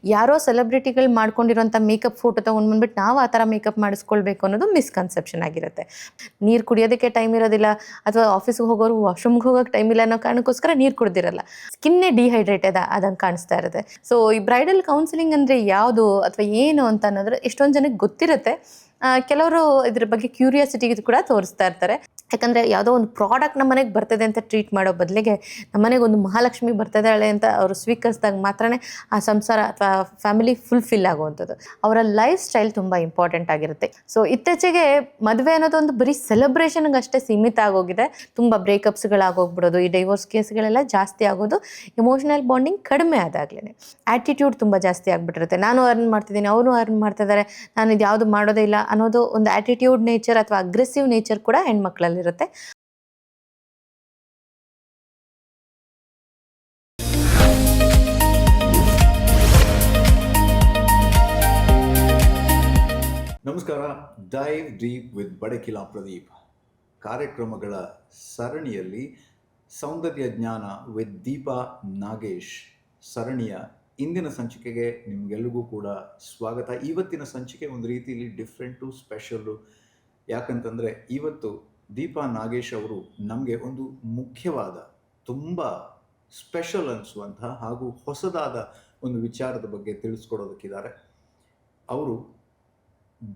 ಯಾರೋ ಸೆಲೆಬ್ರಿಟಿಗಳು ಮಾಡ್ಕೊಂಡಿರೋಂಥ makeup photo ತೊಗೊಂಡು ಬಂದ್ಬಿಟ್ಟು ನಾವು ಆ ಥರ ಮೇಕಪ್ ಮಾಡಿಸ್ಕೊಳ್ಬೇಕು ಅನ್ನೋದು ಮಿಸ್ಕನ್ಸೆಪ್ಷನ್ ಆಗಿರುತ್ತೆ. ನೀರು ಕುಡಿಯೋದಕ್ಕೆ ಟೈಮ್ ಇರೋದಿಲ್ಲ, ಅಥವಾ ಆಫೀಸ್ಗೆ ಹೋಗೋರು ವಾಶ್ರೂಮ್ಗೆ ಹೋಗೋಕ್ಕೆ ಟೈಮ್ ಇಲ್ಲ ಅನ್ನೋ ಕಾರಣಕ್ಕೋಸ್ಕರ ನೀರು ಕುಡ್ದಿರಲ್ಲ, ಸ್ಕಿನ್ನೇ ಡಿಹೈಡ್ರೇಟೆಡ್ ಆದಂಗೆ ಕಾಣಿಸ್ತಾ ಇರುತ್ತೆ. ಸೊ ಈ ಬ್ರೈಡಲ್ ಕೌನ್ಸಿಲಿಂಗ್ ಅಂದರೆ ಯಾವುದು ಅಥವಾ ಏನು ಅಂತ ಅನ್ನೋದ್ರೆ ಎಷ್ಟೊಂದು ಜನಕ್ಕೆ ಗೊತ್ತಿರುತ್ತೆ. ಕೆಲವರು ಇದ್ರ ಬಗ್ಗೆ ಕ್ಯೂರಿಯಾಸಿಟಿ ಕೂಡ ತೋರಿಸ್ತಾ ಇರ್ತಾರೆ. ಯಾಕಂದರೆ ಯಾವುದೋ ಒಂದು ಪ್ರಾಡಕ್ಟ್ ನಮ್ಮ ಮನೆಗೆ ಬರ್ತದೆ ಅಂತ ಟ್ರೀಟ್ ಮಾಡೋ ಬದಲಿಗೆ ನಮ್ಮ ಮನೆಗೆ ಒಂದು ಮಹಾಲಕ್ಷ್ಮಿ ಬರ್ತಿದ್ದಾಳೆ ಅಂತ ಅವರು ಸ್ವೀಕರಿಸಿದಾಗ ಮಾತ್ರನೇ ಆ ಸಂಸಾರ ಅಥವಾ ಫ್ಯಾಮಿಲಿ ಫುಲ್ಫಿಲ್ ಆಗುವಂಥದ್ದು. ಅವರ ಲೈಫ್ ಸ್ಟೈಲ್ ತುಂಬ ಇಂಪಾರ್ಟೆಂಟ್ ಆಗಿರುತ್ತೆ. ಸೊ ಇತ್ತೀಚೆಗೆ ಮದುವೆ ಅನ್ನೋದು ಒಂದು ಬರೀ ಸೆಲೆಬ್ರೇಷನ್ಗೆ ಅಷ್ಟೇ ಸೀಮಿತ ಆಗೋಗಿದೆ. ತುಂಬ ಬ್ರೇಕಪ್ಸ್ಗಳಾಗೋಗ್ಬಿಡೋದು, ಈ ಡೈವೋರ್ಸ್ ಕೇಸ್ಗಳೆಲ್ಲ ಜಾಸ್ತಿ ಆಗೋದು ಎಮೋಷನಲ್ ಬಾಂಡಿಂಗ್ ಕಡಿಮೆ ಆದಾಗಲೇ. ಆ್ಯಟಿಟ್ಯೂಡ್ ತುಂಬ ಜಾಸ್ತಿ ಆಗಿಬಿಟ್ಟಿರುತ್ತೆ. ನಾನು ಅರ್ನ್ ಮಾಡ್ತಿದ್ದೀನಿ, ಅವನು ಅರ್ನ್ ಮಾಡ್ತಿದ್ದಾರೆ, ನಾನು ಇದು ಯಾವುದು ಮಾಡೋದೇ ಇಲ್ಲ ಅನ್ನೋದು ಒಂದು ಆ್ಯಟಿಟ್ಯೂಡ್ ನೇಚರ್ ಅಥವಾ ಅಗ್ರೆಸಿವ್ ನೇಚರ್ ಕೂಡ ಹೆಣ್ಮಕ್ಳಲ್ಲಿರುತ್ತೆ. ನಮಸ್ಕಾರ. Dive deep with Badakila Pradeep ಕಾರ್ಯಕ್ರಮಗಳ ಸರಣಿಯಲ್ಲಿ ಸೌಂದರ್ಯ ಜ್ಞಾನ ವಿತ್ ದೀಪಾ ನಾಗೇಶ್ ಸರಣಿಯ ಇಂದಿನ ಸಂಚಿಕೆಗೆ ನಿಮಗೆಲ್ಲರಿಗೂ ಕೂಡ ಸ್ವಾಗತ. ಇವತ್ತಿನ ಸಂಚಿಕೆ ಒಂದು ರೀತಿಯಲ್ಲಿ ಡಿಫ್ರೆಂಟು, ಸ್ಪೆಷಲ್ಲು. ಯಾಕಂತಂದರೆ ಇವತ್ತು ದೀಪಾ ನಾಗೇಶ್ ಅವರು ನಮಗೆ ಒಂದು ಮುಖ್ಯವಾದ, ತುಂಬ ಸ್ಪೆಷಲ್ ಅನಿಸುವಂಥ ಹಾಗೂ ಹೊಸದಾದ ಒಂದು ವಿಚಾರದ ಬಗ್ಗೆ ತಿಳಿಸ್ಕೊಡೋದಕ್ಕಿದ್ದಾರೆ. ಅವರು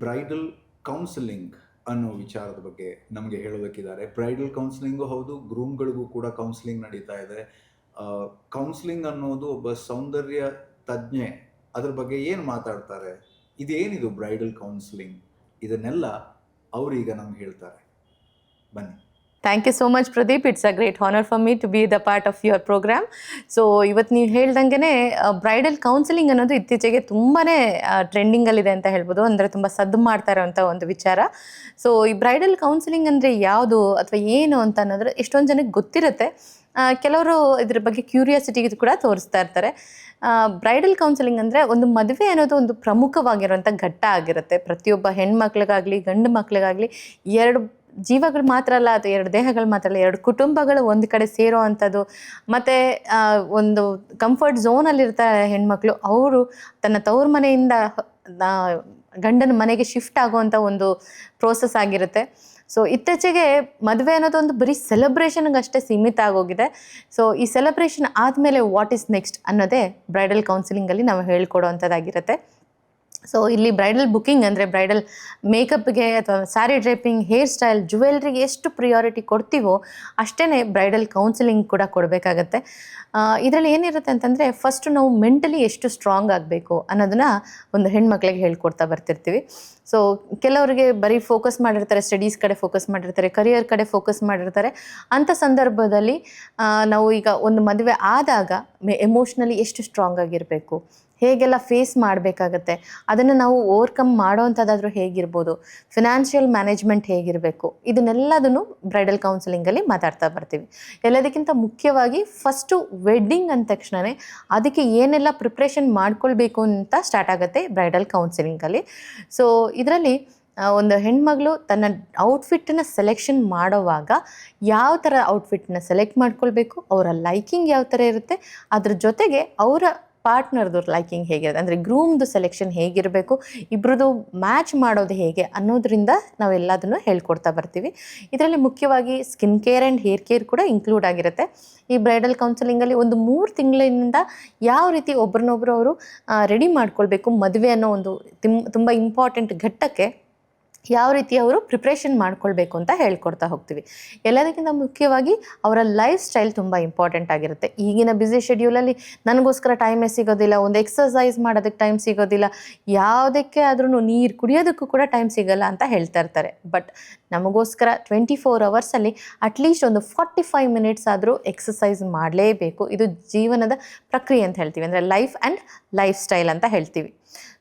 ಬ್ರೈಡಲ್ ಕೌನ್ಸಿಲಿಂಗ್ ಅನ್ನೋ ವಿಚಾರದ ಬಗ್ಗೆ ನಮಗೆ ಹೇಳೋದಕ್ಕಿದ್ದಾರೆ. ಬ್ರೈಡಲ್ ಕೌನ್ಸಿಲಿಂಗು ಹೌದು, ಗ್ರೂಮ್ಗಳಿಗೂ ಕೂಡ ಕೌನ್ಸಿಲಿಂಗ್ ನಡೀತಾ ಇದೆ. ಕೌನ್ಸಿಲಿಂಗ್ ಅನ್ನೋದು ಒಬ್ಬ ಸೌಂದರ್ಯ ತಜ್ಞೆ ಅದ್ರ ಬಗ್ಗೆ ಏನು ಮಾತಾಡ್ತಾರೆ, ಇದೇನಿದು ಬ್ರೈಡಲ್ ಕೌನ್ಸಿಲಿಂಗ್, ಇದನ್ನೆಲ್ಲ ಅವರೀಗ ನಮ್ಗೆ ಹೇಳ್ತಾರೆ. ಬನ್ನಿ. Thank you so much Pradeep. It's a great honour for me to be the part of your programme. So ಇವತ್ತು ನೀವು ಹೇಳ್ದಂಗೆ ಬ್ರೈಡಲ್ ಕೌನ್ಸಿಲಿಂಗ್ ಅನ್ನೋದು ಇತ್ತೀಚೆಗೆ ತುಂಬಾ ಟ್ರೆಂಡಿಂಗಲ್ಲಿದೆ ಅಂತ ಹೇಳ್ಬೋದು. ಅಂದರೆ ತುಂಬ ಸದ್ದು ಮಾಡ್ತಾ ಇರೋವಂಥ ಒಂದು ವಿಚಾರ. ಸೊ ಈ ಬ್ರೈಡಲ್ ಕೌನ್ಸಿಲಿಂಗ್ ಅಂದರೆ ಯಾವುದು ಅಥವಾ ಏನು ಅಂತ ಅನ್ನೋದ್ರೆ ಎಷ್ಟೊಂದು ಜನಕ್ಕೆ ಗೊತ್ತಿರುತ್ತೆ. ಕೆಲವರು ಇದ್ರ ಬಗ್ಗೆ ಕ್ಯೂರಿಯಾಸಿಟಿ ಕೂಡ ತೋರಿಸ್ತಾ ಇರ್ತಾರೆ. ಬ್ರೈಡಲ್ ಕೌನ್ಸಿಲಿಂಗ್ ಅಂದರೆ ಒಂದು ಮದುವೆ ಅನ್ನೋದು ಒಂದು ಪ್ರಮುಖವಾಗಿರುವಂಥ ಘಟ್ಟ ಆಗಿರುತ್ತೆ. ಪ್ರತಿಯೊಬ್ಬ ಹೆಣ್ಮಕ್ಳಿಗಾಗಲಿ ಗಂಡು ಮಕ್ಳಿಗಾಗಲಿ ಎರಡು ಜೀವಗಳು ಮಾತ್ರ ಅಲ್ಲ, ಅದು ಎರಡು ದೇಹಗಳು ಮಾತ್ರ ಅಲ್ಲ, ಎರಡು ಕುಟುಂಬಗಳು ಒಂದು ಕಡೆ ಸೇರೋ ಅಂಥದ್ದು. ಮತ್ತು ಒಂದು ಕಂಫರ್ಟ್ ಝೋನಲ್ಲಿರ್ತಾರೆ ಹೆಣ್ಮಕ್ಳು. ಅವರು ತನ್ನ ತವ್ರ ಮನೆಯಿಂದ ಗಂಡನ ಮನೆಗೆ ಶಿಫ್ಟ್ ಆಗುವಂಥ ಒಂದು ಪ್ರೋಸೆಸ್ ಆಗಿರುತ್ತೆ. ಸೊ ಇತ್ತೀಚೆಗೆ ಮದುವೆ ಅನ್ನೋದು ಒಂದು ಬರೀ ಸೆಲೆಬ್ರೇಷನ್ಗೆ ಅಷ್ಟೇ ಸೀಮಿತ ಆಗೋಗಿದೆ. ಸೊ ಈ ಸೆಲೆಬ್ರೇಷನ್ ಆದಮೇಲೆ ವಾಟ್ ಈಸ್ ನೆಕ್ಸ್ಟ್ ಅನ್ನೋದೇ ಬ್ರೈಡಲ್ ಕೌನ್ಸಿಲಿಂಗಲ್ಲಿ ನಾವು ಹೇಳ್ಕೊಡೋವಂಥದ್ದಾಗಿರುತ್ತೆ. ಸೊ ಇಲ್ಲಿ ಬ್ರೈಡಲ್ ಬುಕ್ಕಿಂಗ್ ಅಂದರೆ ಬ್ರೈಡಲ್ ಮೇಕಪ್ಗೆ ಅಥವಾ ಸ್ಯಾರಿ ಡ್ರೇಪಿಂಗ್, ಹೇರ್ ಸ್ಟೈಲ್, ಜ್ಯುವೆಲ್ರಿಗೆ ಎಷ್ಟು ಪ್ರಿಯಾರಿಟಿ ಕೊಡ್ತೀವೋ ಅಷ್ಟೇ ಬ್ರೈಡಲ್ ಕೌನ್ಸಿಲಿಂಗ್ ಕೂಡ ಕೊಡಬೇಕಾಗತ್ತೆ. ಇದರಲ್ಲಿ ಏನಿರುತ್ತೆ ಅಂತಂದರೆ ಫಸ್ಟು ನಾವು ಮೆಂಟಲಿ ಎಷ್ಟು ಸ್ಟ್ರಾಂಗ್ ಆಗಬೇಕು ಅನ್ನೋದನ್ನು ಒಂದು ಹೆಣ್ಮಕ್ಳಿಗೆ ಹೇಳ್ಕೊಡ್ತಾ ಬರ್ತಿರ್ತೀವಿ. ಸೊ ಕೆಲವರಿಗೆ ಬರೀ ಫೋಕಸ್ ಮಾಡಿರ್ತಾರೆ, ಸ್ಟಡೀಸ್ ಕಡೆ ಫೋಕಸ್ ಮಾಡಿರ್ತಾರೆ, ಕರಿಯರ್ ಕಡೆ ಫೋಕಸ್ ಮಾಡಿರ್ತಾರೆ. ಅಂಥ ಸಂದರ್ಭದಲ್ಲಿ ನಾವು ಈಗ ಒಂದು ಮದುವೆ ಆದಾಗ ಎಮೋಷ್ನಲಿ ಎಷ್ಟು ಸ್ಟ್ರಾಂಗ್ ಆಗಿರಬೇಕು, ಹೇಗೆಲ್ಲ ಫೇಸ್ ಮಾಡಬೇಕಾಗತ್ತೆ, ಅದನ್ನು ನಾವು ಓವರ್ಕಮ್ ಮಾಡೋವಂಥದ್ದಾದರೂ ಹೇಗಿರ್ಬೋದು, ಫಿನಾನ್ಷಿಯಲ್ ಮ್ಯಾನೇಜ್ಮೆಂಟ್ ಹೇಗಿರಬೇಕು, ಇದನ್ನೆಲ್ಲದನ್ನು ಬ್ರೈಡಲ್ ಕೌನ್ಸಿಲಿಂಗಲ್ಲಿ ಮಾತಾಡ್ತಾ ಬರ್ತೀವಿ. ಎಲ್ಲದಕ್ಕಿಂತ ಮುಖ್ಯವಾಗಿ ಫಸ್ಟು ವೆಡ್ಡಿಂಗ್ ಅಂದ ತಕ್ಷಣವೇ ಅದಕ್ಕೆ ಏನೆಲ್ಲ ಪ್ರಿಪ್ರೇಷನ್ ಮಾಡ್ಕೊಳ್ಬೇಕು ಅಂತ ಸ್ಟಾರ್ಟ್ ಆಗುತ್ತೆ ಬ್ರೈಡಲ್ ಕೌನ್ಸಿಲಿಂಗಲ್ಲಿ. ಸೊ ಇದರಲ್ಲಿ ಒಂದು ಹೆಣ್ಮಗಳು ತನ್ನ ಔಟ್ಫಿಟ್ಟನ್ನ ಸೆಲೆಕ್ಷನ್ ಮಾಡೋವಾಗ ಯಾವ ಥರ ಔಟ್ಫಿಟ್ಟನ್ನ ಸೆಲೆಕ್ಟ್ ಮಾಡ್ಕೊಳ್ಬೇಕು, ಅವರ ಲೈಕಿಂಗ್ ಯಾವ ಥರ ಇರುತ್ತೆ, ಅದ್ರ ಜೊತೆಗೆ ಅವರ ಪಾರ್ಟ್ನರ್ದು ಲೈಕಿಂಗ್ ಹೇಗಿರುತ್ತೆ, ಅಂದರೆ ಗ್ರೂಮ್ದು ಸೆಲೆಕ್ಷನ್ ಹೇಗಿರಬೇಕು, ಇಬ್ಬರದು ಮ್ಯಾಚ್ ಮಾಡೋದು ಹೇಗೆ ಅನ್ನೋದ್ರಿಂದ ನಾವೆಲ್ಲದನ್ನು ಹೇಳ್ಕೊಡ್ತಾ ಬರ್ತೀವಿ. ಇದರಲ್ಲಿ ಮುಖ್ಯವಾಗಿ skin care and hair care ಕೂಡ ಇನ್ಕ್ಲೂಡ್ ಆಗಿರುತ್ತೆ. ಈ ಬ್ರೈಡಲ್ ಕೌನ್ಸಿಲಿಂಗಲ್ಲಿ ಒಂದು 3 ತಿಂಗಳಿಂದ ಯಾವ ರೀತಿ ಒಬ್ರನ್ನೊಬ್ರು ಅವರು ರೆಡಿ ಮಾಡ್ಕೊಳ್ಬೇಕು ಮದುವೆ ಅನ್ನೋ ಒಂದು ತುಂಬ ಇಂಪಾರ್ಟೆಂಟ್ ಘಟ್ಟಕ್ಕೆ ಯಾವ ರೀತಿ ಅವರು ಪ್ರಿಪ್ರೇಷನ್ ಮಾಡ್ಕೊಳ್ಬೇಕು ಅಂತ ಹೇಳ್ಕೊಡ್ತಾ ಹೋಗ್ತೀವಿ. ಎಲ್ಲದಕ್ಕಿಂತ ಮುಖ್ಯವಾಗಿ ಅವರ ಲೈಫ್ ಸ್ಟೈಲ್ ತುಂಬ ಇಂಪಾರ್ಟೆಂಟ್ ಆಗಿರುತ್ತೆ. ಈಗಿನ ಬ್ಯುಸಿ ಶೆಡ್ಯೂಲಲ್ಲಿ ನನಗೋಸ್ಕರ ಟೈಮೇ ಸಿಗೋದಿಲ್ಲ, ಒಂದು ಎಕ್ಸಸೈಸ್ ಮಾಡೋದಕ್ಕೆ ಟೈಮ್ ಸಿಗೋದಿಲ್ಲ, ಯಾವುದಕ್ಕೆ ಆದ್ರೂ ನೀರು ಕುಡಿಯೋದಕ್ಕೂ ಕೂಡ ಟೈಮ್ ಸಿಗೋಲ್ಲ ಅಂತ ಹೇಳ್ತಾ ಇರ್ತಾರೆ. ಬಟ್ ನಮಗೋಸ್ಕರ 24 ಅವರ್ಸಲ್ಲಿ ಅಟ್ಲೀಸ್ಟ್ ಒಂದು 45 ಮಿನಿಟ್ಸ್ ಆದರೂ ಎಕ್ಸಸೈಸ್ ಮಾಡಲೇಬೇಕು. ಇದು ಜೀವನದ ಪ್ರಕ್ರಿಯೆ ಅಂತ ಹೇಳ್ತೀವಿ, ಅಂದರೆ ಲೈಫ್ ಆ್ಯಂಡ್ ಲೈಫ್ ಸ್ಟೈಲ್ ಅಂತ ಹೇಳ್ತೀವಿ.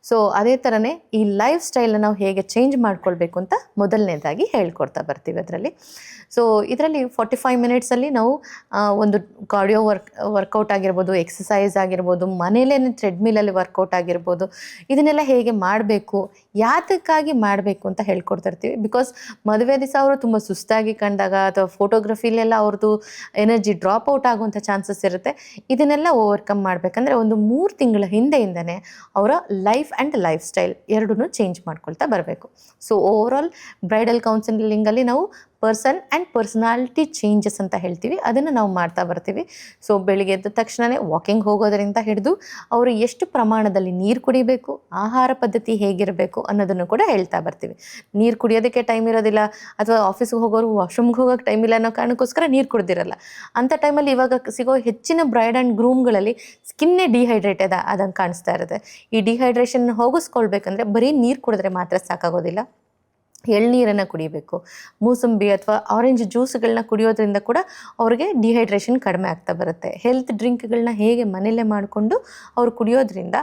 ಸೊ ಅದೇ ಥರನೇ ಈ ಲೈಫ್ ಸ್ಟೈಲ್ನ ನಾವು ಹೇಗೆ ಚೇಂಜ್ ಮಾಡ್ಕೊಳ್ಬೇಕು ಅಂತ ಮೊದಲನೇದಾಗಿ ಹೇಳ್ಕೊಡ್ತಾ ಬರ್ತೀವಿ ಅದರಲ್ಲಿ. ಸೊ ಇದರಲ್ಲಿ 45 ಮಿನಿಟ್ಸಲ್ಲಿ ನಾವು ಒಂದು ಕಾರ್ಡಿಯೋ ವರ್ಕೌಟ್ ಆಗಿರ್ಬೋದು, ಎಕ್ಸಸೈಸ್ ಆಗಿರ್ಬೋದು, ಮನೇಲೇ ಟ್ರೆಡ್ಮಿಲಲ್ಲಿ ವರ್ಕೌಟ್ ಆಗಿರ್ಬೋದು, ಇದನ್ನೆಲ್ಲ ಹೇಗೆ ಮಾಡಬೇಕು, ಯಾತಕ್ಕಾಗಿ ಮಾಡಬೇಕು ಅಂತ ಹೇಳ್ಕೊಡ್ತಾ ಇರ್ತೀವಿ. ಬಿಕಾಸ್ ಮದುವೆ ದಿವಸ ಅವರು ತುಂಬ ಸುಸ್ತಾಗಿ ಕಂಡಾಗ ಅಥವಾ ಫೋಟೋಗ್ರಫಿಲೆಲ್ಲ ಅವ್ರದ್ದು ಎನರ್ಜಿ ಡ್ರಾಪ್ ಔಟ್ ಆಗುವಂಥ ಚಾನ್ಸಸ್ ಇರುತ್ತೆ. ಇದನ್ನೆಲ್ಲ ಓವರ್ಕಮ್ ಮಾಡಬೇಕಂದ್ರೆ ಒಂದು 3 ತಿಂಗಳ ಹಿಂದೆಯಿಂದನೇ ಅವರ ಲೈಫ್ ಆ್ಯಂಡ್ ಲೈಫ್ ಸ್ಟೈಲ್ ಎರಡೂ ಚೇಂಜ್ ಮಾಡ್ಕೊಳ್ತಾ ಬರಬೇಕು. ಸೊ ಓವರಾಲ್ ಬ್ರೈಡಲ್ ಕೌನ್ಸಿಲಿಂಗಲ್ಲಿ ನಾವು ಪರ್ಸನ್ ಆ್ಯಂಡ್ ಪರ್ಸನಾಲಿಟಿ ಚೇಂಜಸ್ ಅಂತ ಹೇಳ್ತೀವಿ, ಅದನ್ನು ನಾವು ಮಾಡ್ತಾ ಬರ್ತೀವಿ. ಸೊ ಬೆಳಿಗ್ಗೆ ಎದ್ದ ತಕ್ಷಣವೇ ವಾಕಿಂಗ್ ಹೋಗೋದರಿಂದ ಹಿಡಿದು ಅವರು ಎಷ್ಟು ಪ್ರಮಾಣದಲ್ಲಿ ನೀರು ಕುಡಿಬೇಕು, ಆಹಾರ ಪದ್ಧತಿ ಹೇಗಿರಬೇಕು ಅನ್ನೋದನ್ನು ಕೂಡ ಹೇಳ್ತಾ ಬರ್ತೀವಿ. ನೀರು ಕುಡಿಯೋದಕ್ಕೆ ಟೈಮ್ ಇರೋದಿಲ್ಲ ಅಥವಾ ಆಫೀಸ್ಗೆ ಹೋಗೋರು ವಾಶ್ರೂಮ್ಗೆ ಹೋಗೋಕ್ಕೆ ಟೈಮ್ ಇಲ್ಲ ಅನ್ನೋ ಕಾರಣಕ್ಕೋಸ್ಕರ ನೀರು ಕುಡ್ದಿರಲ್ಲ. ಅಂಥ ಟೈಮಲ್ಲಿ ಇವಾಗ ಸಿಗೋ ಹೆಚ್ಚಿನ ಬ್ರೈಡ್ ಆ್ಯಂಡ್ ಗ್ರೂಮ್ಗಳಲ್ಲಿ ಸ್ಕಿನ್ನೇ ಡಿಹೈಡ್ರೇಟೆಡ್ ಆದಂಗೆ ಕಾಣಿಸ್ತಾ ಇರುತ್ತೆ. ಈ ಡಿಹೈಡ್ರೇಷನ್ ಹೋಗಿಸ್ಕೊಳ್ಬೇಕಂದ್ರೆ ಬರೀ ನೀರು ಕುಡಿದ್ರೆ ಮಾತ್ರ ಸಾಕಾಗೋದಿಲ್ಲ, ಎಳ್ನೀರನ್ನು ಕುಡಿಬೇಕು, ಮೂಸಂಬಿ ಅಥವಾ ಆರೆಂಜ್ ಜ್ಯೂಸ್ಗಳನ್ನ ಕುಡಿಯೋದ್ರಿಂದ ಕೂಡ ಅವ್ರಿಗೆ ಡಿಹೈಡ್ರೇಷನ್ ಕಡಿಮೆ ಆಗ್ತಾ ಬರುತ್ತೆ. ಹೆಲ್ತ್ ಡ್ರಿಂಕ್ಗಳನ್ನ ಹೇಗೆ ಮನೆಯಲ್ಲೇ ಮಾಡಿಕೊಂಡು ಅವ್ರು ಕುಡಿಯೋದ್ರಿಂದ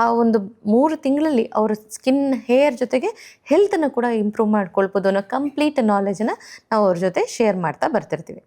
ಆ ಒಂದು 3 ತಿಂಗಳಲ್ಲಿ ಅವ್ರ ಸ್ಕಿನ್, ಹೇರ್ ಜೊತೆಗೆ ಹೆಲ್ತನ್ನು ಕೂಡ ಇಂಪ್ರೂವ್ ಮಾಡ್ಕೊಳ್ಬೋದು ಅನ್ನೋ ಕಂಪ್ಲೀಟ್ ನಾಲೆಜನ್ನು ನಾವು ಅವ್ರ ಜೊತೆ ಶೇರ್ ಮಾಡ್ತಾ ಬರ್ತಿರ್ತೀವಿ.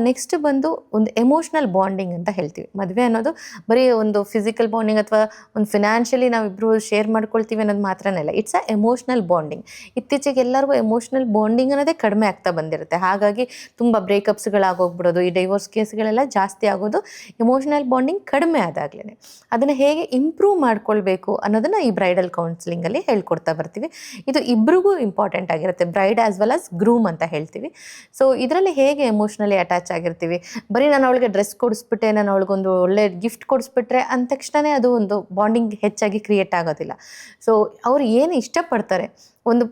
ನೆಕ್ಸ್ಟ್ ಬಂದು ಒಂದು ಎಮೋಷ್ನಲ್ ಬಾಂಡಿಂಗ್ ಅಂತ ಹೇಳ್ತೀವಿ. ಮದುವೆ ಅನ್ನೋದು ಬರೀ ಒಂದು ಫಿಸಿಕಲ್ ಬಾಂಡಿಂಗ್ ಅಥವಾ ಒಂದು ಫಿನಾನ್ಷಿಯಲಿ ನಾವಿಬ್ಬರು ಶೇರ್ ಮಾಡ್ಕೊಳ್ತೀವಿ ಅನ್ನೋದು ಮಾತ್ರನೇ ಇಲ್ಲ, ಇಟ್ಸ್ ಅ ಎಮೋಷ್ನಲ್ ಬಾಂಡಿಂಗ್. ಇತ್ತೀಚೆಗೆ ಎಲ್ಲರಿಗೂ ಎಮೋಷ್ನಲ್ ಬಾಂಡಿಂಗ್ ಅನ್ನೋದೇ ಕಡಿಮೆ ಆಗ್ತಾ ಬಂದಿರುತ್ತೆ. ಹಾಗಾಗಿ ತುಂಬ ಬ್ರೇಕಪ್ಸ್ಗಳಾಗೋಗ್ಬಿಡೋದು, ಈ ಡೈವೋರ್ಸ್ ಕೇಸ್ಗಳೆಲ್ಲ ಜಾಸ್ತಿ ಆಗೋದು ಎಮೋಷ್ನಲ್ ಬಾಂಡಿಂಗ್ ಕಡಿಮೆ ಆದಾಗಲೇ. ಅದನ್ನು ಹೇಗೆ ಇಂಪ್ರೂವ್ ಮಾಡ್ಕೊಳ್ಬೇಕು ಅನ್ನೋದನ್ನು ಈ ಬ್ರೈಡಲ್ ಕೌನ್ಸಿಲಿಂಗಲ್ಲಿ ಹೇಳ್ಕೊಡ್ತಾ ಬರ್ತೀವಿ. ಇದು ಇಬ್ಬರಿಗೂ ಇಂಪಾರ್ಟೆಂಟ್ ಆಗಿರುತ್ತೆ, bride as well as groom ಅಂತ ಹೇಳ್ತೀವಿ. ಸೊ ಇದರಲ್ಲಿ ಹೇಗೆ ಎಮೋಷ್ನಲಿ ಅಟ್ಯಾಚ್ ಆಗಿರ್ತೀವಿ, ಬರೀ ನಾನು ಅವಳಿಗೆ ಡ್ರೆಸ್ ಕೊಡಿಸ್ಬಿಟ್ಟೆ, ನಾನು ಅವಳಿಗೊಂದು ಒಳ್ಳೆ ಗಿಫ್ಟ್ ಕೊಡಿಸ್ಬಿಟ್ರೆ ಅಂದ ತಕ್ಷಣವೇ ಅದು ಒಂದು ಬಾಂಡಿಂಗ್ ಹೆಚ್ಚಾಗಿ ಕ್ರಿಯೇಟ್ ಆಗೋದಿಲ್ಲ. ಸೊ ಅವ್ರು ಏನು ಇಷ್ಟಪಡ್ತಾರೆ, ಒಂದು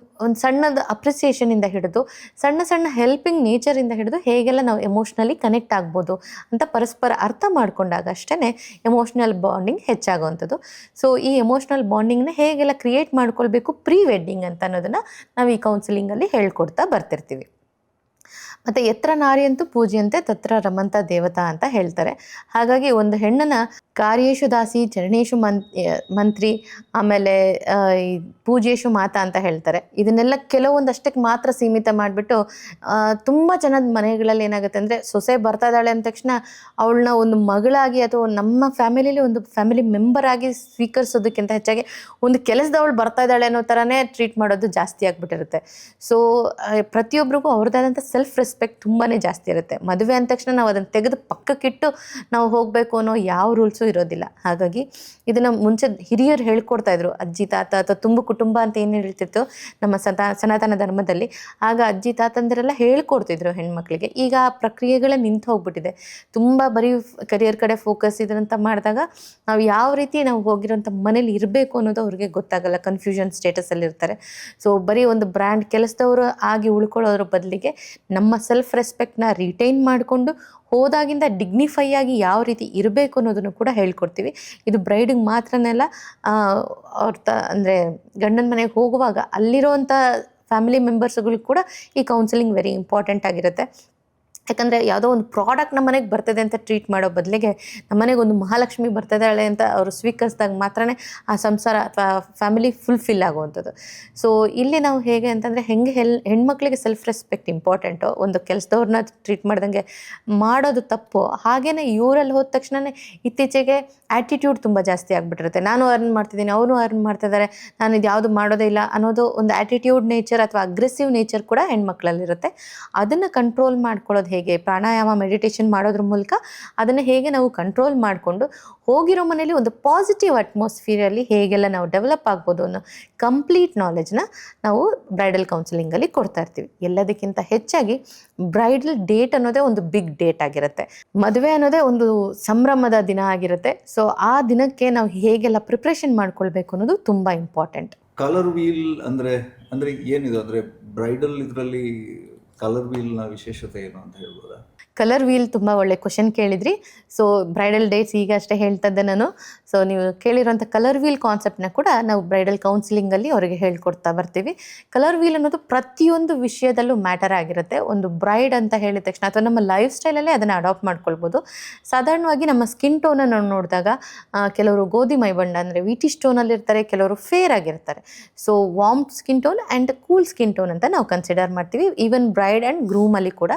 ಸಣ್ಣದ ಅಪ್ರಿಸಿಯೇಷನಿಂದ ಹಿಡಿದು ಸಣ್ಣ ಸಣ್ಣ ಹೆಲ್ಪಿಂಗ್ ನೇಚರಿಂದ ಹಿಡಿದು ಹೇಗೆಲ್ಲ ನಾವು ಎಮೋಷ್ನಲಿ ಕನೆಕ್ಟ್ ಆಗ್ಬೋದು ಅಂತ ಪರಸ್ಪರ ಅರ್ಥ ಮಾಡ್ಕೊಂಡಾಗ ಅಷ್ಟೇ ಎಮೋಷ್ನಲ್ ಬಾಂಡಿಂಗ್ ಹೆಚ್ಚಾಗುವಂಥದ್ದು. ಸೊ ಈ ಎಮೋಷ್ನಲ್ ಬಾಂಡಿಂಗ್ನ ಹೇಗೆಲ್ಲ ಕ್ರಿಯೇಟ್ ಮಾಡ್ಕೊಳ್ಬೇಕು ಪ್ರೀ ವೆಡ್ಡಿಂಗ್ ಅಂತ ಅನ್ನೋದನ್ನು ನಾವು ಈ ಕೌನ್ಸಿಲಿಂಗಲ್ಲಿ ಹೇಳ್ಕೊಡ್ತಾ ಬರ್ತಿರ್ತೀವಿ. ಮತ್ತು ಎತ್ರ ನಾರಿಯಂತೂ ಪೂಜ್ಯಂತೆ ತತ್ರ ರಮಂತ ದೇವತಾ ಅಂತ ಹೇಳ್ತಾರೆ. ಹಾಗಾಗಿ ಒಂದು ಹೆಣ್ಣನ್ನು ಕಾರ್ಯೇಶು ದಾಸಿ ಚರಣೇಶು ಮಂತ್ರಿ, ಆಮೇಲೆ ಈ ಪೂಜೇಶು ಮಾತಾ ಅಂತ ಹೇಳ್ತಾರೆ. ಇದನ್ನೆಲ್ಲ ಕೆಲವೊಂದಷ್ಟಕ್ಕೆ ಮಾತ್ರ ಸೀಮಿತ ಮಾಡಿಬಿಟ್ಟು ತುಂಬ ಜನದ ಮನೆಗಳಲ್ಲಿ ಏನಾಗುತ್ತೆ ಅಂದರೆ, ಸೊಸೆ ಬರ್ತಾ ಇದ್ದಾಳೆ ಅಂದ ತಕ್ಷಣ ಅವಳನ್ನ ಒಂದು ಮಗಳಾಗಿ ಅಥವಾ ನಮ್ಮ ಫ್ಯಾಮಿಲಿಯಲ್ಲಿ ಒಂದು ಫ್ಯಾಮಿಲಿ ಮೆಂಬರ್ ಆಗಿ ಸ್ವೀಕರಿಸೋದಕ್ಕಿಂತ ಹೆಚ್ಚಾಗಿ ಒಂದು ಕೆಲಸದವಳು ಬರ್ತಾ ಇದ್ದಾಳೆ ಅನ್ನೋ ಥರನೇ ಟ್ರೀಟ್ ಮಾಡೋದು ಜಾಸ್ತಿ ಆಗಿಬಿಟ್ಟಿರುತ್ತೆ. ಸೊ ಪ್ರತಿಯೊಬ್ಬರಿಗೂ ಅವ್ರದ್ದಾದಂಥ ಸೆಲ್ಫ್ ರೆಸ್ಪೆಕ್ಟ್ ತುಂಬಾ ಜಾಸ್ತಿ ಇರುತ್ತೆ. ಮದುವೆ ಅಂದ ತಕ್ಷಣ ನಾವು ಅದನ್ನು ತೆಗೆದು ಪಕ್ಕಕ್ಕಿಟ್ಟು ನಾವು ಹೋಗಬೇಕು ಅನ್ನೋ ಯಾವ ರೂಲ್ಸು ಇರೋದಿಲ್ಲ. ಹಾಗಾಗಿ ಇದನ್ನು ಮುಂಚೆ ಹಿರಿಯರು ಹೇಳ್ಕೊಡ್ತಾ ಇದ್ರು, ಅಜ್ಜಿ ತಾತ ಅಥವಾ ತುಂಬು ಕುಟುಂಬ ಅಂತ ಏನು ಹೇಳ್ತಿತ್ತು ನಮ್ಮ ಸನಾತನ ಧರ್ಮದಲ್ಲಿ. ಆಗ ಅಜ್ಜಿ ತಾತಂದಿರೆಲ್ಲ ಹೇಳ್ಕೊಡ್ತಿದ್ರು ಹೆಣ್ಮಕ್ಳಿಗೆ. ಈಗ ಆ ಪ್ರಕ್ರಿಯೆಗಳೇ ನಿಂತು ಹೋಗ್ಬಿಟ್ಟಿದೆ. ತುಂಬ ಬರೀ ಕರಿಯರ್ ಕಡೆ ಫೋಕಸ್ ಇದ್ರಂತ ಮಾಡಿದಾಗ ನಾವು ಯಾವ ರೀತಿ ನಾವು ಹೋಗಿರೋಂಥ ಮನೇಲಿ ಇರಬೇಕು ಅನ್ನೋದು ಅವ್ರಿಗೆ ಗೊತ್ತಾಗಲ್ಲ, ಕನ್ಫ್ಯೂಷನ್ ಸ್ಟೇಟಸಲ್ಲಿ ಇರ್ತಾರೆ. ಸೊ ಬರೀ ಒಂದು ಬ್ರ್ಯಾಂಡ್ ಕೆಲಸದವರು ಆಗಿ ಉಳ್ಕೊಳ್ಳೋದ್ರ ಬದಲಿಗೆ ನಮ್ಮ ಸೆಲ್ಫ್ ರೆಸ್ಪೆಕ್ಟ್ನ ರಿಟೈನ್ ಮಾಡಿಕೊಂಡು ಹೋದಾಗಿಂದ ಡಿಗ್ನಿಫೈ ಆಗಿ ಯಾವ ರೀತಿ ಇರಬೇಕು ಅನ್ನೋದನ್ನು ಕೂಡ ಹೇಳ್ಕೊಡ್ತೀವಿ. ಇದು ಬ್ರೈಡಿಗೆ ಮಾತ್ರನೆಲ್ಲ ಅಂದರೆ ಗಂಡನ ಮನೆಗೆ ಹೋಗುವಾಗ ಅಲ್ಲಿರೋವಂಥ ಫ್ಯಾಮಿಲಿ ಮೆಂಬರ್ಸ್ಗಳಿಗೆ ಕೂಡ ಈ ಕೌನ್ಸಿಲಿಂಗ್ ವೆರಿ ಇಂಪಾರ್ಟೆಂಟ್ ಆಗಿರುತ್ತೆ. ಯಾಕಂದರೆ ಯಾವುದೋ ಒಂದು ಪ್ರಾಡಕ್ಟ್ ನಮ್ಮ ಮನೆಗೆ ಬರ್ತದೆ ಅಂತ ಟ್ರೀಟ್ ಮಾಡೋ ಬದಲಿಗೆ ನಮ್ಮ ಮನೆಗೆ ಒಂದು ಮಹಾಲಕ್ಷ್ಮಿ ಬರ್ತಿದ್ದಾಳೆ ಅಂತ ಅವರು ಸ್ವೀಕರಿಸಿದಾಗ ಮಾತ್ರನೇ ಆ ಸಂಸಾರ ಅಥವಾ ಫ್ಯಾಮಿಲಿ ಫುಲ್ಫಿಲ್ ಆಗುವಂಥದ್ದು. ಸೊ ಇಲ್ಲಿ ನಾವು ಹೇಗೆ ಅಂತಂದರೆ ಹೆಣ್ಮಕ್ಳಿಗೆ ಸೆಲ್ಫ್ ರೆಸ್ಪೆಕ್ಟ್ ಇಂಪಾರ್ಟೆಂಟು, ಒಂದು ಕೆಲಸದವ್ರನ್ನ ಟ್ರೀಟ್ ಮಾಡ್ದಂಗೆ ಮಾಡೋದು ತಪ್ಪು. ಹಾಗೆಯೇ ಇವರಲ್ಲಿ ಹೋದ ತಕ್ಷಣವೇ ಇತ್ತೀಚೆಗೆ ಆ್ಯಟಿಟ್ಯೂಡ್ ತುಂಬ ಜಾಸ್ತಿ ಆಗಿಬಿಟ್ಟಿರುತ್ತೆ. ನಾನು ಅರ್ನ್ ಮಾಡ್ತಿದ್ದೀನಿ, ಅವನು ಅರ್ನ್ ಮಾಡ್ತಿದ್ದಾರೆ, ನಾನು ಇದು ಯಾವುದು ಮಾಡೋದೇ ಇಲ್ಲ ಅನ್ನೋದು ಒಂದು ಆ್ಯಟಿಟ್ಯೂಡ್ ನೇಚರ್ ಅಥವಾ ಅಗ್ರೆಸಿವ್ ನೇಚರ್ ಕೂಡ ಹೆಣ್ಮಕ್ಳಲ್ಲಿರುತ್ತೆ. ಅದನ್ನು ಕಂಟ್ರೋಲ್ ಮಾಡ್ಕೊಳ್ಳೋದು ಹೇಗೆ, ಪ್ರಾಣಾಯಾಮ ಮೆಡಿಟೇಷನ್ ಮಾಡೋದ್ರ ಮೂಲಕ ಅದನ್ನು ಹೇಗೆ ನಾವು ಕಂಟ್ರೋಲ್ ಮಾಡಿಕೊಂಡು ಹೋಗಿರೋ ಮನೇಲಿ ಒಂದು ಪಾಸಿಟಿವ್ ಅಟ್ಮಾಸ್ಫಿಯರಲ್ಲಿ ಹೇಗೆಲ್ಲ ನಾವು ಡೆವಲಪ್ ಆಗ್ಬೋದು ಅನ್ನೋ ಕಂಪ್ಲೀಟ್ ನಾಲೆಜ್ನ ನಾವು ಬ್ರೈಡಲ್ ಕೌನ್ಸಿಲಿಂಗಲ್ಲಿ ಕೊಡ್ತಾ ಇರ್ತೀವಿ. ಎಲ್ಲದಕ್ಕಿಂತ ಹೆಚ್ಚಾಗಿ ಬ್ರೈಡಲ್ ಡೇಟ್ ಅನ್ನೋದೇ ಒಂದು ಬಿಗ್ ಡೇಟ್ ಆಗಿರುತ್ತೆ. ಮದುವೆ ಅನ್ನೋದೇ ಒಂದು ಸಂಭ್ರಮದ ದಿನ ಆಗಿರುತ್ತೆ. ಸೊ ಆ ದಿನಕ್ಕೆ ನಾವು ಹೇಗೆಲ್ಲ ಪ್ರಿಪ್ರೇಷನ್ ಮಾಡ್ಕೊಳ್ಬೇಕು ಅನ್ನೋದು ತುಂಬ ಇಂಪಾರ್ಟೆಂಟ್. ಕಲರ್ ವೀಲ್ ಅಂದರೆ ಏನಿದೆ ಅಂದರೆ ಬ್ರೈಡಲ್ ಇದರಲ್ಲಿ ಕಲರ್ ವೀಲ್ನ ವಿಶೇಷತೆ ಏನು ಅಂತ ಹೇಳ್ಬೋದಾ? ಕಲರ್ ವೀಲ್ ತುಂಬ ಒಳ್ಳೆ ಕ್ವಶನ್ ಕೇಳಿದ್ರಿ. ಸೊ ಬ್ರೈಡಲ್ ಡೇಟ್ಸ್ ಈಗ ಅಷ್ಟೇ ಹೇಳ್ತಾ ಇದ್ದೆ ನಾನು. ಸೊ ನೀವು ಕೇಳಿರೋಂಥ ಕಲರ್ ವೀಲ್ ಕಾನ್ಸೆಪ್ಟ್ನ ಕೂಡ ನಾವು ಬ್ರೈಡಲ್ ಕೌನ್ಸಿಲಿಂಗಲ್ಲಿ ಅವರಿಗೆ ಹೇಳ್ಕೊಡ್ತಾ ಬರ್ತೀವಿ. ಕಲರ್ ವೀಲ್ ಅನ್ನೋದು ಪ್ರತಿಯೊಂದು ವಿಷಯದಲ್ಲೂ ಮ್ಯಾಟರ್ ಆಗಿರುತ್ತೆ. ಒಂದು ಬ್ರೈಡ್ ಅಂತ ಹೇಳಿದ ತಕ್ಷಣ ಅಥವಾ ನಮ್ಮ ಲೈಫ್ ಸ್ಟೈಲಲ್ಲೇ ಅದನ್ನು ಅಡಾಪ್ಟ್ ಮಾಡ್ಕೊಳ್ಬೋದು. ಸಾಧಾರಣವಾಗಿ ನಮ್ಮ ಸ್ಕಿನ್ ಟೋನನ್ನು ನಾವು ನೋಡಿದಾಗ ಕೆಲವರು ಗೋಧಿ ಮೈಬಣ್ಣ ಅಂದರೆ ವಿಟಿಶ್ ಟೋನಲ್ಲಿರ್ತಾರೆ, ಕೆಲವರು ಫೇರ್ ಆಗಿರ್ತಾರೆ. So warm skin tone and cool skin tone ಅಂತ ನಾವು ಕನ್ಸಿಡರ್ ಮಾಡ್ತೀವಿ, ಈವನ್ ಬ್ರೈಡ್ ಆ್ಯಂಡ್ ಗ್ರೂಮಲ್ಲಿ ಕೂಡ.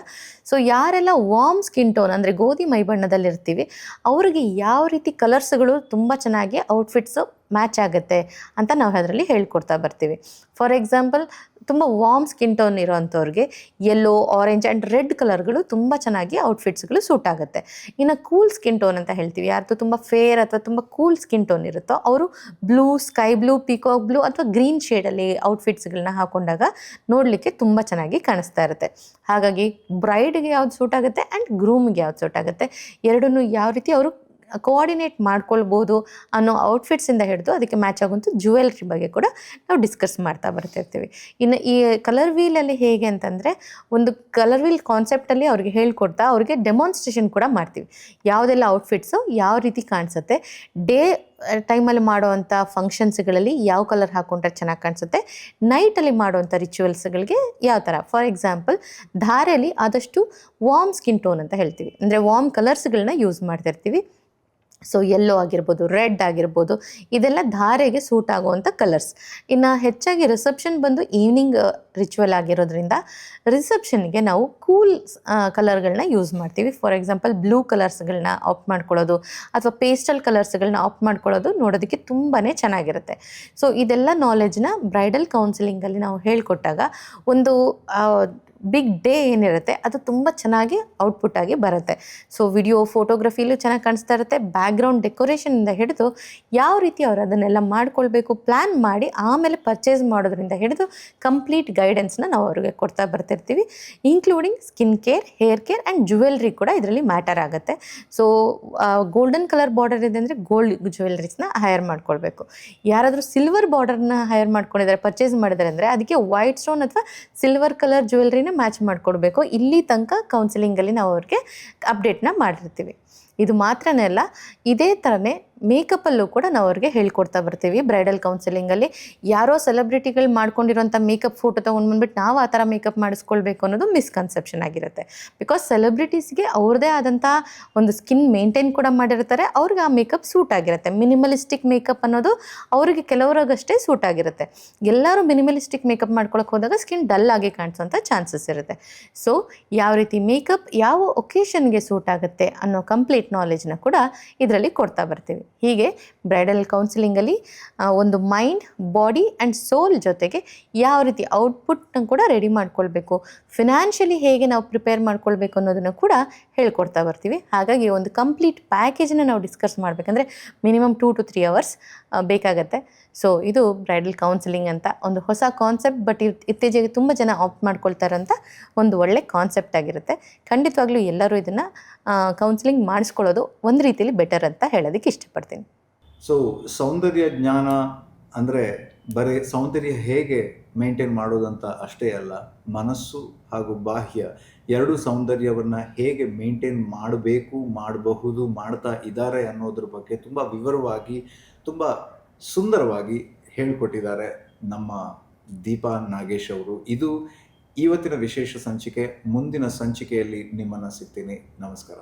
ಸೊ ಯಾರೆಲ್ಲ ವಾರ್ಮ್ ಸ್ಕಿನ್ ಟೋನ್ ಅಂದರೆ ಗೋಧಿ ಮೈಬಣ್ಣದಲ್ಲಿರ್ತೀವಿ ಅವರಿಗೆ ಯಾವ ರೀತಿ ಕಲರ್ಸ್ಗಳು ತುಂಬ ಚೆನ್ನಾಗಿ ಔಟ್ಫಿಟ್ಸು ಮ್ಯಾಚ್ ಆಗುತ್ತೆ ಅಂತ ನಾವು ಅದರಲ್ಲಿ ಹೇಳ್ಕೊಡ್ತಾ ಬರ್ತೀವಿ. ಫಾರ್ ಎಕ್ಸಾಂಪಲ್, ತುಂಬ ವಾರ್ಮ್ ಸ್ಕಿನ್ ಟೋನ್ ಇರೋವಂಥವ್ರಿಗೆ ಯೆಲ್ಲೋ, ಆರೆಂಜ್ ಆ್ಯಂಡ್ ರೆಡ್ ಕಲರ್ಗಳು ತುಂಬ ಚೆನ್ನಾಗಿ ಔಟ್ಫಿಟ್ಸ್ಗಳು ಸೂಟ್ ಆಗುತ್ತೆ. ಇನ್ನು ಕೂಲ್ ಸ್ಕಿನ್ ಟೋನ್ ಅಂತ ಹೇಳ್ತೀವಿ, ಯಾರ್ದು ತುಂಬ ಫೇರ್ ಅಥವಾ ತುಂಬ ಕೂಲ್ ಸ್ಕಿನ್ ಟೋನ್ ಇರುತ್ತೋ ಅವರು blue, sky blue, peacock blue ಅಥವಾ ಗ್ರೀನ್ ಶೇಡಲ್ಲಿ ಔಟ್ಫಿಟ್ಸ್ಗಳನ್ನ ಹಾಕೊಂಡಾಗ ನೋಡಲಿಕ್ಕೆ ತುಂಬ ಚೆನ್ನಾಗಿ ಕಾಣಿಸ್ತಾ ಇರುತ್ತೆ. ಹಾಗಾಗಿ ಬ್ರೈಡ್ಗೆ ಯಾವ್ದು ಸೂಟ್ ಆಗುತ್ತೆ ಆ್ಯಂಡ್ ಗ್ರೂಮ್ಗೆ ಯಾವ್ದು ಸೂಟ್ ಆಗುತ್ತೆ ಎರಡನ್ನೂ ಯಾವ ರೀತಿ ಅವರು ಕೋಆರ್ಡಿನೇಟ್ ಮಾಡ್ಕೊಳ್ಬೋದು ಅನ್ನೋ ಔಟ್ಫಿಟ್ಸಿಂದ ಹಿಡಿದು ಅದಕ್ಕೆ ಮ್ಯಾಚ್ ಆಗುವಂಥ ಜ್ಯುವೆಲ್ರಿ ಬಗ್ಗೆ ಕೂಡ ನಾವು ಡಿಸ್ಕಸ್ ಮಾಡ್ತಾ ಬರ್ತಿರ್ತೀವಿ. ಇನ್ನು ಈ ಕಲರ್ ವೀಲಲ್ಲಿ ಹೇಗೆ ಅಂತಂದರೆ, ಒಂದು ಕಲರ್ ವೀಲ್ ಕಾನ್ಸೆಪ್ಟಲ್ಲಿ ಅವ್ರಿಗೆ ಹೇಳ್ಕೊಡ್ತಾ ಅವ್ರಿಗೆ ಡೆಮಾನ್ಸ್ಟ್ರೇಷನ್ ಕೂಡ ಮಾಡ್ತೀವಿ. ಯಾವುದೆಲ್ಲ ಔಟ್ಫಿಟ್ಸು ಯಾವ ರೀತಿ ಕಾಣಿಸುತ್ತೆ, ಡೇ ಟೈಮಲ್ಲಿ ಮಾಡೋವಂಥ ಫಂಕ್ಷನ್ಸ್ಗಳಲ್ಲಿ ಯಾವ ಕಲರ್ ಹಾಕ್ಕೊಂಡ್ರೆ ಚೆನ್ನಾಗಿ ಕಾಣಿಸುತ್ತೆ, ನೈಟಲ್ಲಿ ಮಾಡೋವಂಥ ರಿಚುವಲ್ಸ್ಗಳಿಗೆ ಯಾವ ಥರ. ಫಾರ್ ಎಕ್ಸಾಂಪಲ್, ಧಾರೆಯಲ್ಲಿ ಆದಷ್ಟು ವಾರ್ಮ್ ಸ್ಕಿನ್ ಟೋನ್ ಅಂತ ಹೇಳ್ತೀವಿ, ಅಂದರೆ ವಾರ್ಮ್ ಕಲರ್ಸ್ಗಳನ್ನ ಯೂಸ್ ಮಾಡ್ತಿರ್ತೀವಿ. ಸೊ ಯೆಲ್ಲೋ ಆಗಿರ್ಬೋದು, ರೆಡ್ ಆಗಿರ್ಬೋದು, ಇದೆಲ್ಲ ಧಾರೆಗೆ ಸೂಟ್ ಆಗುವಂಥ ಕಲರ್ಸ್. ಇನ್ನು ಹೆಚ್ಚಾಗಿ ರಿಸೆಪ್ಷನ್ ಬಂದು ಈವ್ನಿಂಗ್ ರಿಚುವಲ್ ಆಗಿರೋದ್ರಿಂದ ರಿಸೆಪ್ಷನ್ಗೆ ನಾವು ಕೂಲ್ ಕಲರ್ಗಳನ್ನ ಯೂಸ್ ಮಾಡ್ತೀವಿ. ಫಾರ್ ಎಕ್ಸಾಂಪಲ್, ಬ್ಲೂ ಕಲರ್ಸ್ಗಳನ್ನ ಆಪ್ಟ್ ಮಾಡ್ಕೊಳ್ಳೋದು ಅಥವಾ ಪೇಸ್ಟಲ್ ಕಲರ್ಸ್ಗಳನ್ನ ಆಪ್ಟ್ ಮಾಡ್ಕೊಳ್ಳೋದು ನೋಡೋದಕ್ಕೆ ತುಂಬಾ ಚೆನ್ನಾಗಿರುತ್ತೆ. ಸೊ ಇದೆಲ್ಲ ನಾಲೆಜ್ನ ಬ್ರೈಡಲ್ ಕೌನ್ಸಿಲಿಂಗಲ್ಲಿ ನಾವು ಹೇಳ್ಕೊಟ್ಟಾಗ ಒಂದು ಬಿಗ್ ಡೇ ಏನಿರುತ್ತೆ ಅದು ತುಂಬ ಚೆನ್ನಾಗಿ ಔಟ್ಪುಟ್ ಆಗಿ ಬರುತ್ತೆ. ಸೊ ವಿಡಿಯೋ, ಫೋಟೋಗ್ರಫಿಲೂ ಚೆನ್ನಾಗಿ ಕಾಣಿಸ್ತಾ ಇರುತ್ತೆ. ಬ್ಯಾಕ್ಗ್ರೌಂಡ್ ಡೆಕೋರೇಷನಿಂದ ಹಿಡಿದು ಯಾವ ರೀತಿ ಅವರು ಅದನ್ನೆಲ್ಲ ಮಾಡ್ಕೊಳ್ಬೇಕು ಪ್ಲ್ಯಾನ್ ಮಾಡಿ ಆಮೇಲೆ ಪರ್ಚೇಸ್ ಮಾಡೋದ್ರಿಂದ ಹಿಡಿದು ಕಂಪ್ಲೀಟ್ ಗೈಡೆನ್ಸ್ನ ನಾವು ಅವ್ರಿಗೆ ಕೊಡ್ತಾ ಬರ್ತಿರ್ತೀವಿ. Including skin care, hair care and jewellery ಕೂಡ ಇದರಲ್ಲಿ ಮ್ಯಾಟರ್ ಆಗುತ್ತೆ. ಸೊ ಗೋಲ್ಡನ್ ಕಲರ್ ಬಾರ್ಡರ್ ಇದೆ ಅಂದರೆ ಗೋಲ್ಡ್ ಜ್ಯುವೆಲ್ರೀಸ್ನ ಹೈರ್ ಮಾಡ್ಕೊಳ್ಬೇಕು. ಯಾರಾದರೂ ಸಿಲ್ವರ್ ಬಾರ್ಡರ್ನ ಹೈರ್ ಮಾಡ್ಕೊಂಡಿದ್ದಾರೆ, ಪರ್ಚೇಸ್ ಮಾಡಿದ್ದಾರೆ ಅಂದರೆ ಅದಕ್ಕೆ ವೈಟ್ ಸ್ಟೋನ್ ಅಥವಾ ಸಿಲ್ವರ್ ಕಲರ್ ಜ್ಯುವೆಲ್ರಿನ ಮ್ಯಾಚ್ ಮಾಡಿಕೊಡ್ಬೇಕು. ಇಲ್ಲಿ ತನಕ ಕೌನ್ಸಿಲಿಂಗಲ್ಲಿ ನಾವು ಅವ್ರಿಗೆ ಅಪ್ಡೇಟ್ನ ಮಾಡಿರ್ತೀವಿ. ಇದು ಮಾತ್ರನೇ ಅಲ್ಲ, ಇದೇ ಥರನೇ ಮೇಕಪ್ಪಲ್ಲೂ ಕೂಡ ನಾವು ಅವ್ರಿಗೆ ಹೇಳ್ಕೊಡ್ತಾ ಬರ್ತೀವಿ. ಬ್ರೈಡಲ್ ಕೌನ್ಸಿಲಿಂಗಲ್ಲಿ ಯಾರೋ ಸೆಲೆಬ್ರಿಟಿಗಳು ಮಾಡ್ಕೊಂಡಿರೋಂಥ ಮೇಕಪ್ ಫೋಟೋ ತೊಗೊಂಡ್ಬಂದ್ಬಿಟ್ಟು ನಾವು ಆ ಥರ ಮೇಕಪ್ ಮಾಡಿಸ್ಕೊಳ್ಬೇಕು ಅನ್ನೋದು ಮಿಸ್ಕನ್ಸೆಪ್ಷನ್ ಆಗಿರುತ್ತೆ. ಬಿಕಾಸ್ ಸೆಲೆಬ್ರಿಟೀಸ್ಗೆ ಅವ್ರದ್ದೇ ಆದಂಥ ಒಂದು ಸ್ಕಿನ್ ಮೇಂಟೈನ್ ಕೂಡ ಮಾಡಿರ್ತಾರೆ, ಅವ್ರಿಗೆ ಆ ಮೇಕಪ್ ಸೂಟ್ ಆಗಿರುತ್ತೆ. ಮಿನಿಮಲಿಸ್ಟಿಕ್ ಮೇಕಪ್ ಅನ್ನೋದು ಅವರಿಗೆ ಕೆಲವರಿಗಷ್ಟೇ ಸೂಟ್ ಆಗಿರುತ್ತೆ. ಎಲ್ಲರೂ ಮಿನಿಮಲಿಸ್ಟಿಕ್ ಮೇಕಪ್ ಮಾಡ್ಕೊಳಕ್ಕೆ ಹೋದಾಗ ಸ್ಕಿನ್ ಡಲ್ ಆಗಿ ಕಾಣಿಸೋಂಥ ಚಾನ್ಸಸ್ ಇರುತ್ತೆ. ಸೊ ಯಾವ ರೀತಿ ಮೇಕಪ್ ಯಾವ ಒಕೇಶನ್ಗೆ ಸೂಟ್ ಆಗುತ್ತೆ ಅನ್ನೋ ಕಂಪ್ಲೀಟ್ ನಾಲೆಜ್ನ ಕೂಡ ಇದರಲ್ಲಿ ಕೊಡ್ತಾ ಬರ್ತೀವಿ. ಹೀಗೆ ಬ್ರೈಡಲ್ ಕೌನ್ಸಿಲಿಂಗಲ್ಲಿ ಒಂದು ಮೈಂಡ್, ಬಾಡಿ ಆ್ಯಂಡ್ ಸೋಲ್ ಜೊತೆಗೆ ಯಾವ ರೀತಿ ಔಟ್ಪುಟ್ನ ಕೂಡ ರೆಡಿ ಮಾಡ್ಕೊಳ್ಬೇಕು, ಫಿನಾನ್ಷಿಯಲಿ ಹೇಗೆ ನಾವು ಪ್ರಿಪೇರ್ ಮಾಡ್ಕೊಳ್ಬೇಕು ಅನ್ನೋದನ್ನು ಕೂಡ ಹೇಳ್ಕೊಡ್ತಾ ಬರ್ತೀವಿ. ಹಾಗಾಗಿ ಒಂದು ಕಂಪ್ಲೀಟ್ ಪ್ಯಾಕೇಜನ್ನ ನಾವು ಡಿಸ್ಕಸ್ ಮಾಡಬೇಕಂದ್ರೆ ಮಿನಿಮಮ್ 2 to 3 hours ಬೇಕಾಗತ್ತೆ. ಸೊ ಇದು ಬ್ರೈಡಲ್ ಕೌನ್ಸಿಲಿಂಗ್ ಅಂತ ಒಂದು ಹೊಸ ಕಾನ್ಸೆಪ್ಟ್, ಬಟ್ ಇತ್ತೀಚೆಗೆ ತುಂಬ ಜನ ಆಪ್ಟ್ ಮಾಡ್ಕೊಳ್ತಾರಂಥ ಒಂದು ಒಳ್ಳೆ ಕಾನ್ಸೆಪ್ಟ್ ಆಗಿರುತ್ತೆ. ಖಂಡಿತವಾಗ್ಲೂ ಎಲ್ಲರೂ ಇದನ್ನು ಕೌನ್ಸಿಲಿಂಗ್ ಮಾಡಿಸ್ಕೊಳ್ಳೋದು ಒಂದು ರೀತಿಯಲ್ಲಿ ಬೆಟರ್ ಅಂತ ಹೇಳೋದಕ್ಕೆ ಇಷ್ಟಪಡ್ತೀನಿ. ಸೊ ಸೌಂದರ್ಯ ಜ್ಞಾನ ಅಂದರೆ ಬರೀ ಸೌಂದರ್ಯ ಹೇಗೆ ಮೇಂಟೈನ್ ಮಾಡೋದಂತ ಅಷ್ಟೇ ಅಲ್ಲ, ಮನಸ್ಸು ಹಾಗೂ ಬಾಹ್ಯ ಎರಡೂ ಸೌಂದರ್ಯವನ್ನು ಹೇಗೆ ಮೇಂಟೈನ್ ಮಾಡಬೇಕು, ಮಾಡಬಹುದು, ಮಾಡ್ತಾ ಇದ್ದಾರೆ ಅನ್ನೋದ್ರ ಬಗ್ಗೆ ತುಂಬ ವಿವರವಾಗಿ, ತುಂಬ ಸುಂದರವಾಗಿ ಹೇಳಿಕೊಟ್ಟಿದ್ದಾರೆ ನಮ್ಮ ದೀಪಾ ನಾಗೇಶ್ ಅವರು. ಇದು ಇವತ್ತಿನ ವಿಶೇಷ ಸಂಚಿಕೆ. ಮುಂದಿನ ಸಂಚಿಕೆಯಲ್ಲಿ ನಿಮ್ಮನ್ನು ಸಿಗ್ತೀನಿ. ನಮಸ್ಕಾರ.